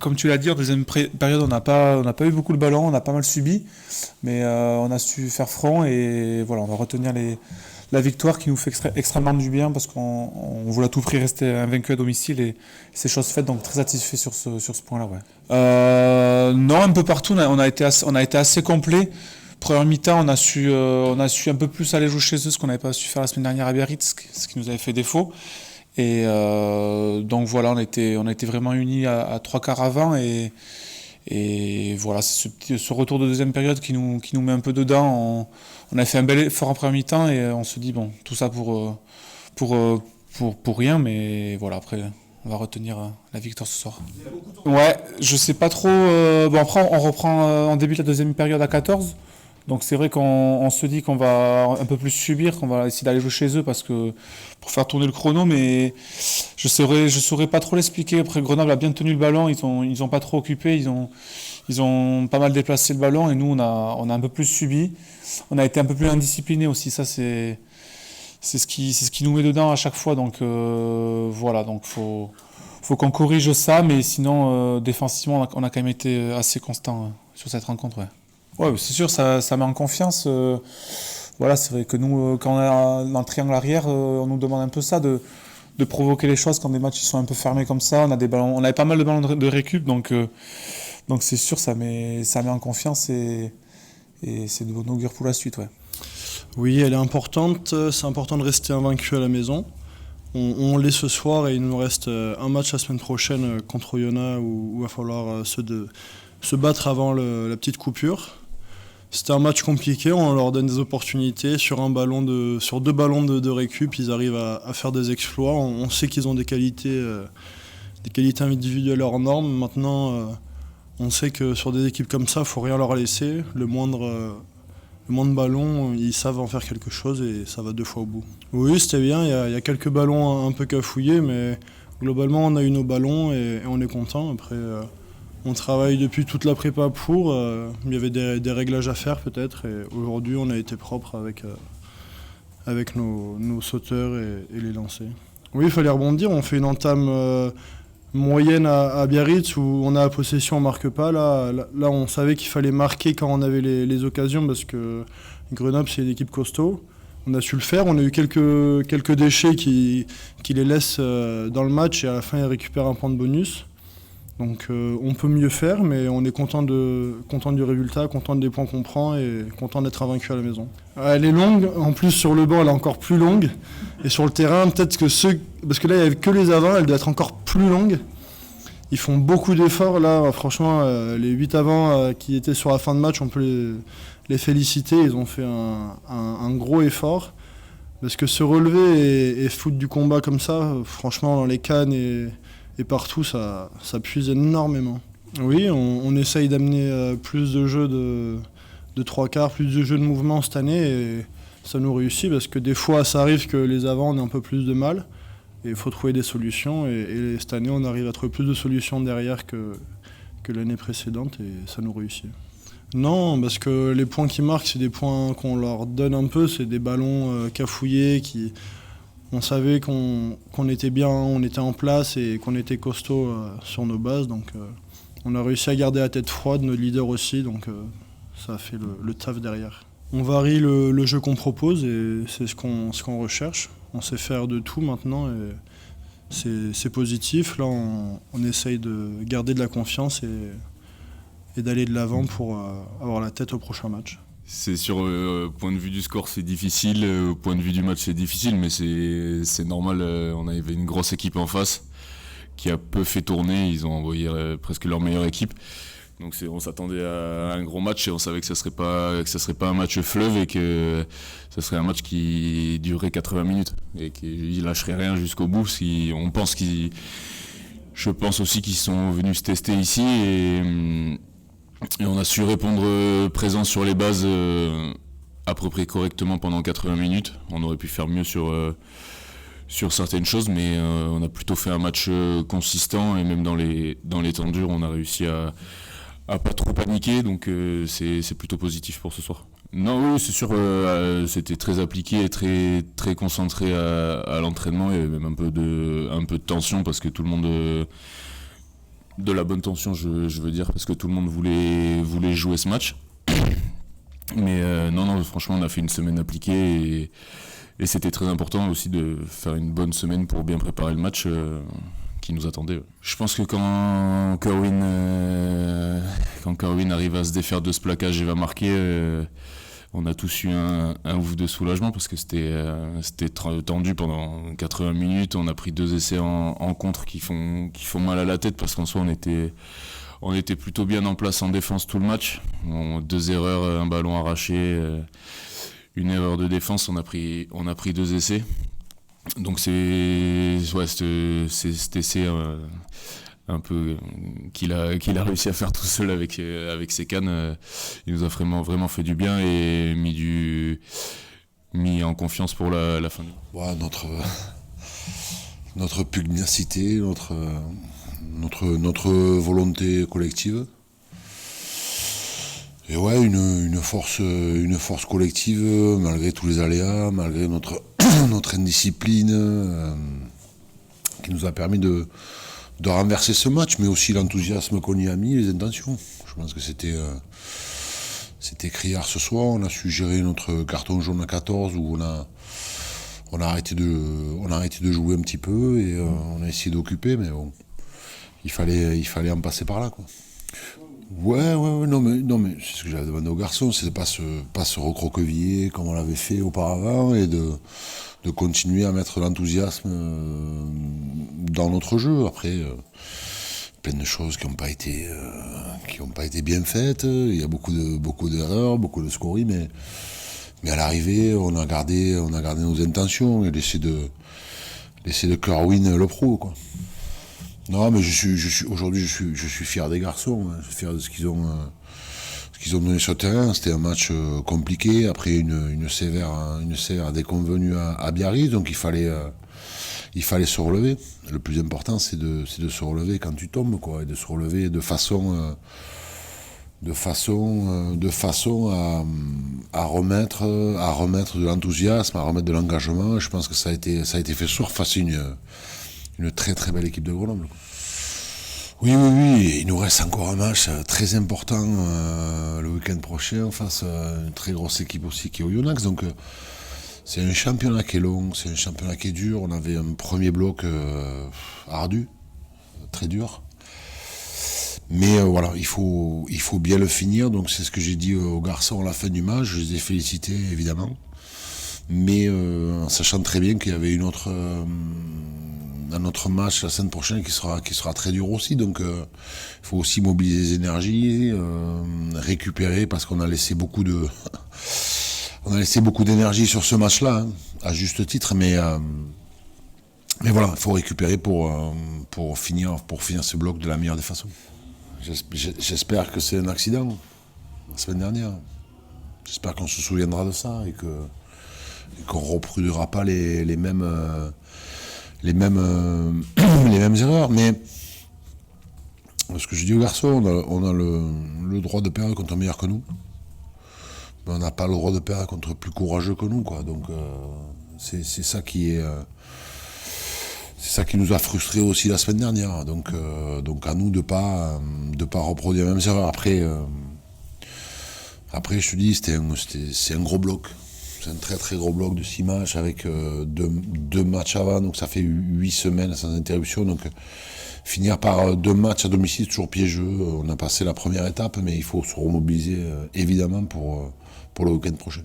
comme tu l'as dit, en deuxième période, on n'a pas eu beaucoup le ballon, on a pas mal subi, mais on a su faire front et voilà, on va retenir la victoire qui nous fait extrêmement du bien parce qu'on voulait à tout prix rester invaincu à domicile et c'est chose faite, donc très satisfait sur ce point-là. Ouais. Non, un peu partout, on a été assez complet. Première mi-temps, on a su un peu plus aller jouer chez eux, ce qu'on n'avait pas su faire la semaine dernière à Biarritz, ce qui nous avait fait défaut. Et donc voilà, on a été vraiment unis à trois quarts avant et voilà, c'est ce retour de deuxième période qui nous met un peu dedans. On a fait un bel effort en première mi-temps et on se dit bon, tout ça pour rien, mais voilà, après on va retenir la victoire ce soir. Ouais, je sais pas trop. Bon après on reprend en début de la deuxième période à 14. Donc c'est vrai qu'on se dit qu'on va un peu plus subir, qu'on va essayer d'aller jouer chez eux parce que pour faire tourner le chrono, mais je saurais pas trop l'expliquer. Après Grenoble a bien tenu le ballon, ils ont pas trop occupé, ils ont pas mal déplacé le ballon et nous on a un peu plus subi. On a été un peu plus indisciplinés aussi, ça c'est ce qui nous met dedans à chaque fois. Donc voilà, donc faut qu'on corrige ça, mais sinon défensivement on a quand même été assez constant sur cette rencontre. Ouais. Ouais, c'est sûr, ça met en confiance. Voilà, c'est vrai que nous, quand on est dans le triangle arrière, on nous demande un peu ça, de provoquer les choses quand des matchs ils sont un peu fermés comme ça. On avait pas mal de ballons de récup, donc c'est sûr, ça met en confiance et c'est de bon augure pour la suite. Ouais. Oui, elle est importante. C'est important de rester invaincu à la maison. On l'est ce soir et il nous reste un match la semaine prochaine contre Oyonnax où il va falloir se battre avant la petite coupure. C'était un match compliqué, on leur donne des opportunités. Sur deux ballons de récup, ils arrivent à faire des exploits. On sait qu'ils ont des qualités individuelles hors normes. Maintenant, on sait que sur des équipes comme ça, il ne faut rien leur laisser. Le moindre ballon, ils savent en faire quelque chose et ça va deux fois au bout. Oui, c'était bien, il y a quelques ballons un peu cafouillés, mais globalement, on a eu nos ballons et on est content. Après, on travaille depuis toute la prépa pour. Il y avait des réglages à faire peut-être. Et aujourd'hui, on a été propre avec nos sauteurs et les lancers. Oui, il fallait rebondir. On fait une entame moyenne à Biarritz où on a la possession, on ne marque pas. Là, on savait qu'il fallait marquer quand on avait les occasions parce que Grenoble, c'est une équipe costaud. On a su le faire. On a eu quelques déchets qui les laissent dans le match et à la fin, ils récupèrent un point de bonus. Donc on peut mieux faire, mais on est content du résultat, content des points qu'on prend et content d'être invaincu à la maison. Elle est longue, en plus sur le banc elle est encore plus longue. Et sur le terrain, peut-être que parce que là il n'y avait que les avants, elle doit être encore plus longue. Ils font beaucoup d'efforts, là franchement les 8 avants qui étaient sur la fin de match, on peut les féliciter, ils ont fait un gros effort. Parce que se relever et foutre du combat comme ça, franchement dans les cannes et partout, ça puise énormément. Oui, on essaye d'amener plus de jeux de trois quarts, plus de jeux de mouvement cette année et ça nous réussit parce que des fois, ça arrive que les avants, on ait un peu plus de mal et il faut trouver des solutions et cette année, on arrive à trouver plus de solutions derrière que l'année précédente et ça nous réussit. Non, parce que les points qui marquent, c'est des points qu'on leur donne un peu, c'est des ballons cafouillés qui... On savait qu'on était bien, on était en place et qu'on était costaud sur nos bases. Donc on a réussi à garder la tête froide, nos leaders aussi, donc ça a fait le taf derrière. On varie le jeu qu'on propose et c'est ce qu'on recherche. On sait faire de tout maintenant et c'est positif. Là, on essaye de garder de la confiance et d'aller de l'avant pour avoir la tête au prochain match. C'est sur point de vue du score c'est difficile, point de vue du match c'est difficile, mais c'est normal, on avait une grosse équipe en face qui a peu fait tourner, ils ont envoyé presque leur meilleure équipe. Donc on s'attendait à un gros match et on savait que ça serait pas un match fleuve et que ça serait un match qui durerait 80 minutes et qu'ils lâcheraient rien jusqu'au bout. Je pense aussi qu'ils sont venus se tester ici et on a su répondre présent sur les bases à peu près correctement pendant 80 minutes. On aurait pu faire mieux sur certaines choses, mais on a plutôt fait un match consistant et même dans les temps durs, on a réussi à pas trop paniquer, donc c'est plutôt positif pour ce soir. Non, oui, c'est sûr, c'était très appliqué et très, très concentré à l'entraînement. Il y avait même un peu de tension parce que tout le monde de la bonne tension, je veux dire, parce que tout le monde voulait jouer ce match. Mais non, franchement, on a fait une semaine appliquée et c'était très important aussi de faire une bonne semaine pour bien préparer le match qui nous attendait. Je pense que quand Corwin arrive à se défaire de ce plaquage et va marquer, on a tous eu un ouf de soulagement parce que c'était tendu pendant 80 minutes. On a pris 2 essais en contre qui font mal à la tête parce qu'en soi on était plutôt bien en place en défense tout le match. 2 erreurs, un ballon arraché, une erreur de défense, on a pris 2 essais. Donc c'est cet essai un peu qu'il a réussi à faire tout seul avec ses cannes, il nous a vraiment fait du bien et mis en confiance pour la fin. Ouais, notre pugnacité, notre volonté collective. Et ouais, une force collective, malgré tous les aléas, malgré notre indiscipline, qui nous a permis de renverser ce match, mais aussi l'enthousiasme qu'on y a mis, les intentions. Je pense que c'était criard ce soir, on a su gérer notre carton jaune à 14, où on a arrêté de jouer un petit peu, et on a essayé d'occuper, mais bon, il fallait en passer par là, quoi. Ouais, non mais c'est ce que j'avais demandé aux garçons, c'est de pas se recroqueviller comme on l'avait fait auparavant et de continuer à mettre l'enthousiasme dans notre jeu. Après, plein de choses qui n'ont pas été bien faites. Il y a beaucoup d'erreurs, beaucoup de scories, mais à l'arrivée, on a gardé nos intentions et laissé de Corwin le pro, quoi. Non, mais aujourd'hui, je suis fier des garçons, hein. Je suis fier de ce qu'ils ont donné sur le terrain. C'était un match compliqué, après une sévère déconvenue à Biarritz, donc il fallait se relever. Le plus important, c'est de se relever quand tu tombes, quoi, et de se relever de façon à remettre de l'enthousiasme, à remettre de l'engagement. Je pense que ça a été fait face à une très très belle équipe de Grenoble. Oui, il nous reste encore un match très important le week-end prochain face à une très grosse équipe aussi qui est Oyonnax. Donc c'est un championnat qui est long, c'est un championnat qui est dur. On avait un premier bloc ardu, très dur. Mais voilà, il faut bien le finir. Donc c'est ce que j'ai dit aux garçons à la fin du match. Je les ai félicités évidemment. Mais en sachant très bien qu'il y avait un autre match la semaine prochaine qui sera très dur aussi, donc il faut aussi mobiliser les énergies, récupérer, parce qu'on a laissé beaucoup d'énergie sur ce match-là, hein, à juste titre, mais voilà, il faut récupérer pour finir ce bloc de la meilleure des façons. J'espère que c'est un accident la semaine dernière. J'espère qu'on se souviendra de ça et qu'on ne reproduira pas les mêmes erreurs. Mais ce que je dis aux garçons, on a le droit de perdre contre un meilleur que nous, mais on n'a pas le droit de perdre contre plus courageux que nous, quoi. Donc c'est ça qui nous a frustrés aussi la semaine dernière. Donc à nous de pas reproduire les mêmes erreurs. Après je te dis, c'est un gros bloc. C'est un très très gros bloc de 6 matchs avec deux matchs avant, donc ça fait 8 semaines sans interruption. Donc finir par 2 matchs à domicile, c'est toujours piégeux. On a passé la première étape, mais il faut se remobiliser évidemment pour le week-end prochain.